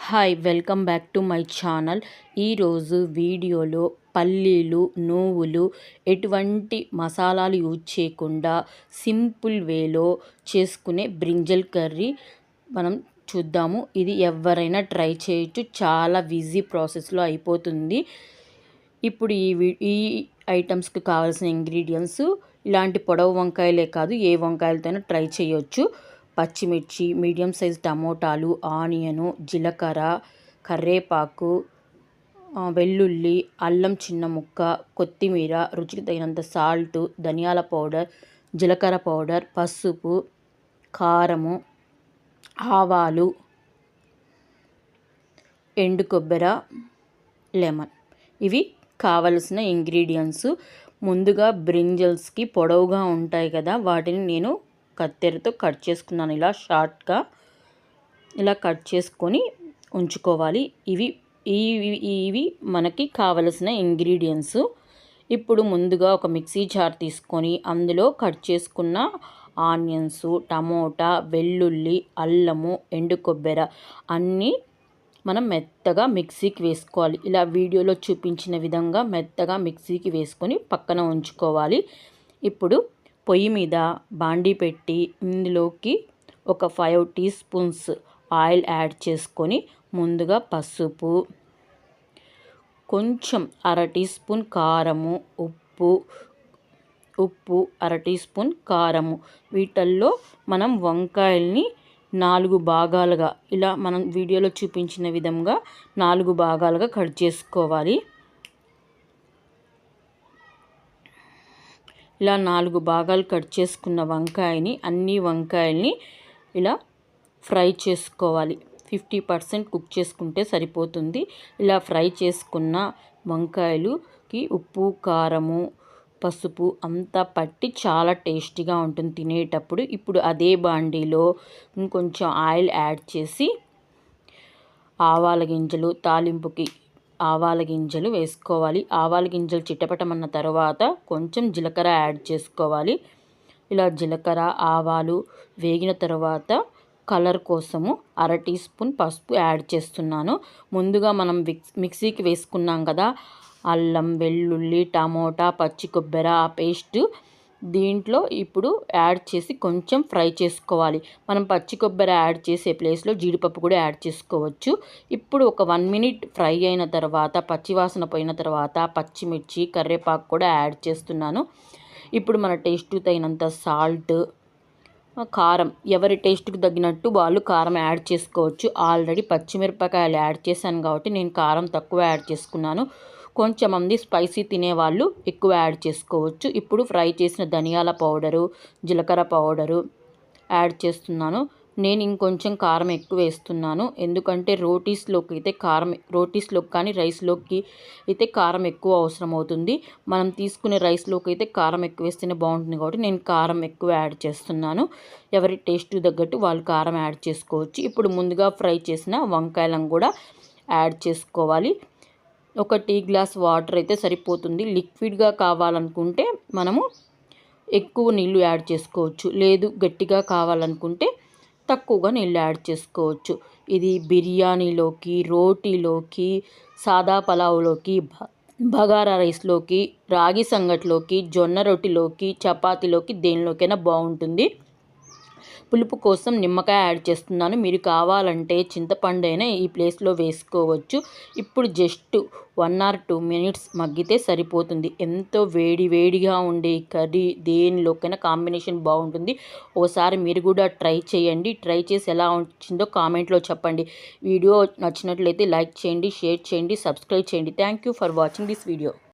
Hi welcome back to my channel. ఈరోజు వీడియోలో పల్లీలు, నువ్వులు ఎటువంటి మసాలాలు యూజ్ చేయకుండా సింపుల్ వేలో చేసుకునే బ్రింజల్ కర్రీ మనం చూద్దాము. ఇది ఎవరైనా ట్రై చేయొచ్చు, చాలా ఈజీ ప్రాసెస్లో అయిపోతుంది. ఇప్పుడు ఈ ఐటమ్స్కి కావాల్సిన ఇంగ్రీడియంట్స్ ఇలాంటి పొడవు వంకాయలే కాదు, ఏ వంకాయలతోనైనా ట్రై చేయొచ్చు. పచ్చిమిర్చి, మీడియం సైజ్ టమోటాలు, ఆనియను, జీలకర్ర, కరివేపాకు, వెల్లుల్లి, అల్లం చిన్న ముక్క, కొత్తిమీర, రుచికి తగినంత సాల్ట్, ధనియాల పౌడర్, జీలకర్ర పౌడర్, పసుపు, కారము, ఆవాలు, ఎండు కొబ్బరి, లెమన్. ఇవి కావలసిన ఇంగ్రీడియంట్స్. ముందుగా బ్రింజల్స్కి పొడవుగా ఉంటాయి కదా, వాటిని నేను కత్తెరతో కట్ చేసుకున్నాను. ఇలా షార్ట్గా ఇలా కట్ చేసుకొని ఉంచుకోవాలి. ఇవి మనకి కావలసిన ఇంగ్రీడియంట్స్. ఇప్పుడు ముందుగా ఒక మిక్సీ జార్ తీసుకొని అందులో కట్ చేసుకున్న ఆనియన్స్, టమోటా, వెల్లుల్లి, అల్లము, ఎండు కొబ్బరి అన్నీ మనం మెత్తగా మిక్సీకి వేసుకోవాలి. ఇలా వీడియోలో చూపించిన విధంగా మెత్తగా మిక్సీకి వేసుకొని పక్కన ఉంచుకోవాలి. ఇప్పుడు పొయ్యి మీద బాండీ పెట్టి ఇందులోకి ఒక 5 టీ స్పూన్స్ ఆయిల్ యాడ్ చేసుకొని ముందుగా పసుపు, కొంచెం 1/2 టీ స్పూన్ కారము, ఉప్పు 1/2 టీ స్పూన్ కారము. వీటిల్లో మనం వంకాయల్ని 4 భాగాలుగా ఇలా మనం వీడియోలో చూపించిన విధంగా 4 భాగాలుగా కట్ చేసుకోవాలి. ఇలా 4 భాగాలు కట్ చేసుకున్న అన్ని వంకాయల్ని ఇలా ఫ్రై చేసుకోవాలి. 50% కుక్ చేసుకుంటే సరిపోతుంది. ఇలా ఫ్రై చేసుకున్న వంకాయలుకి ఉప్పు, కారము, పసుపు అంతా పట్టి చాలా టేస్టీగా ఉంటుంది తినేటప్పుడు. ఇప్పుడు అదే బాండీలో ఇంకొంచెం ఆయిల్ యాడ్ చేసి ఆవాల గింజలు, తాలింపుకి ఆవాల గింజలు వేసుకోవాలి. ఆవాల గింజలు చిటపటమన్న తర్వాత కొంచెం జీలకర్ర యాడ్ చేసుకోవాలి. ఇలా జీలకర్ర, ఆవాలు వేగిన తర్వాత కలర్ కోసము 1/2 టీ స్పూన్ పసుపు యాడ్ చేస్తున్నాను. ముందుగా మనం మిక్సీకి వేసుకున్నాం కదా అల్లం, వెల్లుల్లి, టమోటా, పచ్చి కొబ్బరి ఆ పేస్ట్ దీంట్లో ఇప్పుడు యాడ్ చేసి కొంచెం ఫ్రై చేసుకోవాలి. మనం పచ్చి కొబ్బరి యాడ్ చేసే ప్లేస్లో జీడిపప్పు కూడా యాడ్ చేసుకోవచ్చు. ఇప్పుడు ఒక 1 మినిట్ ఫ్రై అయిన తర్వాత, పచ్చివాసన పోయిన తర్వాత పచ్చిమిర్చి, కరివేపాకు కూడా యాడ్ చేస్తున్నాను. ఇప్పుడు మన టేస్ట్కి తగినంత సాల్ట్, కారం ఎవరి టేస్ట్కి తగినట్టు వాళ్ళు కారం యాడ్ చేసుకోవచ్చు. ఆల్రెడీ పచ్చిమిరపకాయలు యాడ్ చేశాను కాబట్టి నేను కారం తక్కువ యాడ్ చేసుకున్నాను. కొంచెం మంది స్పైసీ తినేవాళ్ళు ఎక్కువ యాడ్ చేసుకోవచ్చు. ఇప్పుడు ఫ్రై చేసిన ధనియాల పౌడరు, జీలకర్ర పౌడరు యాడ్ చేస్తున్నాను. నేను ఇంకొంచెం కారం ఎక్కువ వేస్తున్నాను, ఎందుకంటే రోటీస్లోకి కానీ రైస్లోకి అయితే కారం ఎక్కువ అవసరం అవుతుంది. మనం తీసుకునే రైస్లోకి అయితే కారం ఎక్కువ వేస్తేనే బాగుంటుంది కాబట్టి నేను కారం ఎక్కువ యాడ్ చేస్తున్నాను. ఎవరి టేస్ట్ తగ్గట్టు వాళ్ళు కారం యాడ్ చేసుకోవచ్చు. ఇప్పుడు ముందుగా ఫ్రై చేసిన వంకాయలను కూడా యాడ్ చేసుకోవాలి. ఒక టీ గ్లాస్ వాటర్ అయితే సరిపోతుంది. లిక్విడ్గా కావాలనుకుంటే మనము ఎక్కువ నీళ్ళు యాడ్ చేసుకోవచ్చు, లేదు గట్టిగా కావాలనుకుంటే తక్కువగా నీళ్ళు యాడ్ చేసుకోవచ్చు. ఇది బిర్యానీలోకి, రోటీలోకి, సాదా పలావ్లోకి, బగారా రైస్లోకి, రాగి సంగట్లోకి, జొన్న రొట్టెలోకి, చపాతీలోకి దేనిలోకైనా బాగుంటుంది. పులుపు కోసం నిమ్మకాయ యాడ్ చేస్తున్నాను. మీరు కావాలంటే చింతపండు అయినా ఈ ప్లేస్లో వేసుకోవచ్చు. ఇప్పుడు జస్ట్ 1 or 2 మినిట్స్ మగ్గితే సరిపోతుంది. ఎంతో వేడిగా ఉండే కర్రీ దేనిలోకైనా కాంబినేషన్ బాగుంటుంది. ఒకసారి మీరు కూడా ట్రై చేయండి. ట్రై చేసి ఎలా వచ్చిందో కామెంట్లో చెప్పండి. వీడియో నచ్చినట్లయితే లైక్ చేయండి, షేర్ చేయండి, సబ్స్క్రైబ్ చేయండి. Thank you for watching this video.